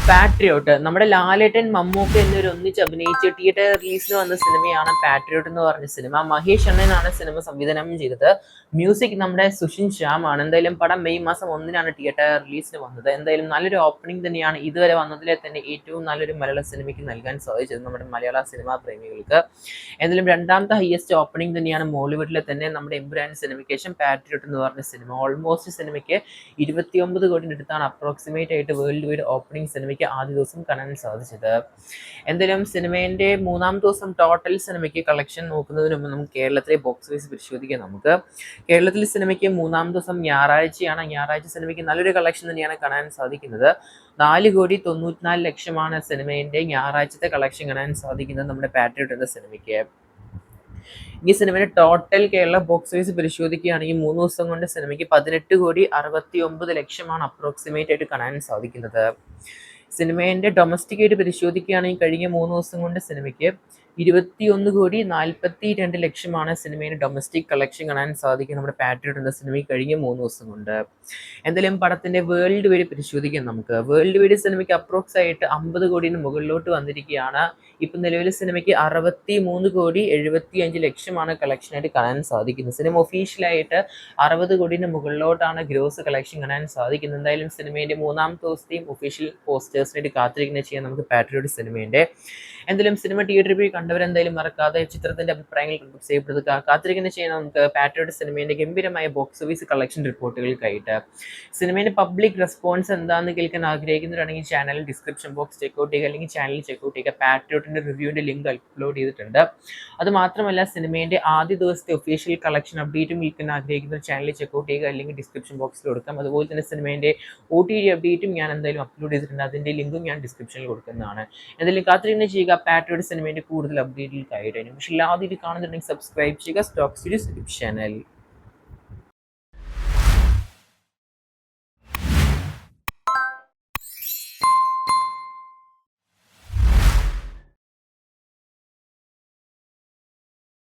Patriot നമ്മുടെ ലാലേട്ടൻ മമ്മൂക്ക എന്നിവർ ഒന്നിച്ച് അഭിനയിച്ച് തിയേറ്റർ റിലീസിന് വന്ന സിനിമയാണ് പാട്രിയോട്ട് എന്ന് പറഞ്ഞ സിനിമ. മഹേഷ് അണ്ണനാണ് സിനിമ സംവിധാനം ചെയ്തത്. മ്യൂസിക് നമ്മുടെ സുഷിൻ ശ്യാം ആണ്. എന്തായാലും പടം മെയ് മാസം 1-നാണ് തിയേറ്റർ റിലീസിന് വന്നത്. എന്തായാലും നല്ലൊരു ഓപ്പണിംഗ് തന്നെയാണ് ഇതുവരെ വന്നതിലെ തന്നെ ഏറ്റവും നല്ലൊരു മലയാള സിനിമയ്ക്ക് നൽകാൻ സാധിച്ചത് നമ്മുടെ മലയാള സിനിമാ പ്രേമികൾക്ക്. എന്തായാലും രണ്ടാമത്തെ ഹയസ്റ്റ് ഓപ്പണിംഗ് തന്നെയാണ് മോളിവുഡിലെ തന്നെ നമ്മുടെ എമ്പുരാൻ സിനിമയ്ക്ക് ശേഷം പാട്രിയോട്ട് എന്ന് പറഞ്ഞ സിനിമ. ഓൾമോസ്റ്റ് സിനിമയ്ക്ക് 29 കോടിയുടെ അടുത്താണ് അപ്രോക്സിമേറ്റ് ആയിട്ട് വേൾഡ് വൈഡ് ഓപ്പണിംഗ് സിനിമയ്ക്ക് ആദ്യ ദിവസം കാണാൻ സാധിച്ചത്. എന്തായാലും സിനിമേന്റെ മൂന്നാം ദിവസം ടോട്ടൽ സിനിമയ്ക്ക് കളക്ഷൻ നോക്കുന്നതിന് മുമ്പ് നമുക്ക് കേരളത്തിലെ ബോക്സ് ഓഫീസ് പരിശോധിക്കാം. നമുക്ക് കേരളത്തിലെ സിനിമയ്ക്ക് മൂന്നാം ദിവസം ഞായറാഴ്ചയാണ്. ഞായറാഴ്ച സിനിമയ്ക്ക് നല്ലൊരു കളക്ഷൻ തന്നെയാണ് കാണാൻ സാധിക്കുന്നത്. 4,94,00,000 സിനിമേന്റെ ഞായറാഴ്ചത്തെ കളക്ഷൻ കാണാൻ സാധിക്കുന്നത് നമ്മുടെ പാട്രിയോട്ട് എന്ന സിനിമയ്ക്ക്. ഈ സിനിമയുടെ ടോട്ടൽ കേരള ബോക്സ് ഓഫീസ് പരിശോധിക്കുകയാണെങ്കിൽ 3 ദിവസം കൊണ്ട് സിനിമയ്ക്ക് 18,69,00,000 അപ്രോക്സിമേറ്റ് ആയിട്ട് കാണാൻ സാധിക്കുന്നത്. സിനിമേന്റെ ഡൊമസ്റ്റിക് ആയിട്ട് പരിശോധിക്കുകയാണെങ്കിൽ കഴിഞ്ഞ 3 ദിവസം കൊണ്ട് സിനിമയ്ക്ക് 21,42,00,000 സിനിമയുടെ ഡൊമസ്റ്റിക് കളക്ഷൻ കാണാൻ സാധിക്കും നമ്മുടെ പാട്രിയോട്ട് എന്ന സിനിമയ്ക്ക് കഴിഞ്ഞ 3 ദിവസം കൊണ്ട്. എന്തായാലും പടത്തിന്റെ വേൾഡ് വൈഡ് പരിശോധിക്കാം നമുക്ക്. വേൾഡ് വൈഡ് സിനിമയ്ക്ക് അപ്രോക്സ് ആയിട്ട് 50 കോടിന് മുകളിലോട്ട് വന്നിരിക്കുകയാണ്. ഇപ്പം നിലവിൽ സിനിമയ്ക്ക് 63,75,00,000 കളക്ഷനായിട്ട് കാണാൻ സാധിക്കുന്നത്. സിനിമ ഒഫീഷ്യലായിട്ട് 60 കോടിന് മുകളിലോട്ടാണ് ഗ്രോസ് കളക്ഷൻ കാണാൻ സാധിക്കുന്നത്. എന്തായാലും സിനിമയുടെ മൂന്നാം ദിവസത്തെയും ഒഫീഷ്യൽ പോസ്റ്റേഴ്സിനായിട്ട് കാത്തിരിക്കുന്ന ചെയ്യാൻ നമുക്ക് പാട്രിയോട്ട് സിനിമയുടെ. എന്തായാലും സിനിമ തിയേറ്ററിൽ പോയി കണ്ടവരെന്തായാലും മറക്കാതെ ചിത്രത്തിന്റെ അഭിപ്രായങ്ങൾ കമന്റ് ചെയ്യപ്പെടുക. കാത്തിരിക്കുന്ന ചെയ്യാൻ നമുക്ക് പാട്രിയോട്ട് സിനിമയുടെ ഗംഭീരമായ ബോക്സ് ഓഫീസ് കളക്ഷൻ റിപ്പോർട്ടുകൾക്കായിട്ട്. സിനിമയുടെ പബ്ലിക് റെസ്പോൺസ് എന്താണെന്ന് കേൾക്കാൻ ആഗ്രഹിക്കുന്നവരാണെങ്കിൽ ചാനൽ ഡിസ്ക്രിപ്ഷൻ ബോക്സ് ചെക്ക്ഔട്ട് ചെയ്യുക, അല്ലെങ്കിൽ ചാനൽ ചെക്ക്ഔട്ട് ചെയ്യുക. പാട്രിയോട്ടിന്റെ റിവ്യൂവിന്റെ ലിങ്ക് അപ്ലോഡ് ചെയ്തിട്ടുണ്ട്. അത് മാത്രമല്ല സിനിമയുടെ ആദ്യ ദിവസത്തെ ഒഫീഷ്യൽ കളക്ഷൻ അപ്ഡേറ്റും കേൾക്കാൻ ആഗ്രഹിക്കുന്ന ചാനൽ ചെക്ക്ഔട്ട് ചെയ്യുക, അല്ലെങ്കിൽ ഡിസ്ക്രിപ്ഷൻ ബോക്സിൽ കൊടുക്കാം. അതുപോലെ തന്നെ സിനിമയുടെ OTT അപ്ഡേറ്റും ഞാൻ എന്തായാലും അപ്ലോഡ് ചെയ്തിട്ടുണ്ട്. അതിന്റെ ലിങ്കും ഞാൻ ഡിസ്ക്രിപ്ഷനിൽ കൊടുക്കുന്നതാണ്. എന്തായാലും കാത്തിരിക്കുന്ന ചെയ്യുക പാട്രിയോട്ട് സിനിമയുടെ കൂടുതൽ അപ്ഡേറ്റുകൾക്കായിട്ട്. പക്ഷേ എല്ലാവരും ഇത് കാണുന്നുണ്ടെങ്കിൽ സബ്സ്ക്രൈബ് ചെയ്യുക സ്റ്റോക്ക് സീരീസ് യൂട്യൂബ് ചാനൽ.